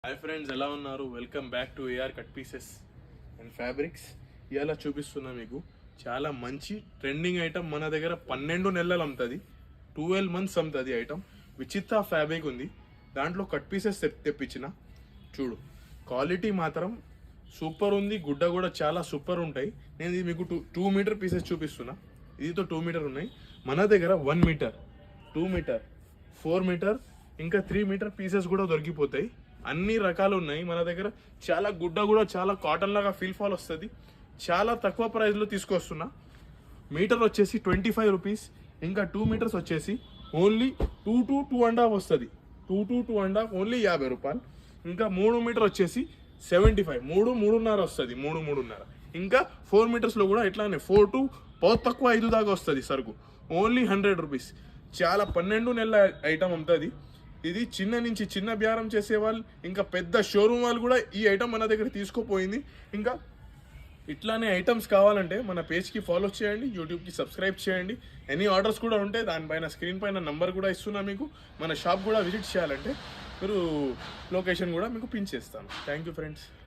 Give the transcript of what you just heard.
Hi friends, ఎలా ఉన్నారు? Welcome back to A R cut pieces and fabrics. ఇలా చూపిస్తున్నా మీకు చాలా మంచి ట్రెండింగ్ ఐటమ్. మన దగ్గర 12 నెలలు అమ్ముతుంది, 12 months అమ్ముతుంది ఐటమ్. విచిత్ర ఫ్యాబ్రిక్ ఉంది, దాంట్లో కట్ పీసెస్ తెప్పించిన. చూడు, క్వాలిటీ మాత్రం సూపర్ ఉంది, గుడ్డ కూడా చాలా సూపర్ ఉంటాయి. నేను ఇది మీకు 2 మీటర్ పీసెస్ చూపిస్తున్నా. ఇదితో 2 మీటర్ ఉన్నాయి. మన దగ్గర 1 మీటర్, 2 మీటర్, 4 మీటర్, ఇంకా 3 మీటర్ పీసెస్ కూడా దొరికిపోతాయి. అన్ని రకాలు ఉన్నాయి మన దగ్గర. చాలా గుడ్డ కూడా చాలా కాటన్ లాగా ఫీల్ ఫాల్ వస్తుంది. చాలా తక్కువ ప్రైస్లో తీసుకొస్తున్నా. మీటర్ వచ్చేసి 25 రూపీస్, ఇంకా 2 మీటర్స్ వచ్చేసి ఓన్లీ 2 to 2.5 వస్తుంది. 2 to 2.5 ఓన్లీ 50 రూపాయలు. ఇంకా 3 మీటర్ వచ్చేసి 75, 3.5 వస్తుంది, 3.5. ఇంకా 4 మీటర్స్లో కూడా ఇట్లానే 4 to తక్కువ 5 దాకా వస్తుంది సరుకు, ఓన్లీ 100 రూపీస్. చాలా 12 నెలల ఐటమ్ ఉంటుంది ఇది. చిన్న నుంచి చిన్న బేరం చేసేవాళ్ళు, ఇంకా పెద్ద షోరూమ్ వాళ్ళు కూడా ఈ ఐటమ్ మన దగ్గర తీసుకుపోయింది. ఇంకా ఇట్లానే ఐటమ్స్ కావాలంటే మన పేజ్కి ఫాలో చేయండి, యూట్యూబ్కి సబ్స్క్రైబ్ చేయండి. ఎనీ ఆర్డర్స్ కూడా ఉంటే దానిపైన స్క్రీన్ పైన నంబర్ కూడా ఇస్తున్నా మీకు. మన షాప్ కూడా విజిట్ చేయాలంటే మీరు లొకేషన్ కూడా మీకు పిన్ చేస్తాను. Thank you friends.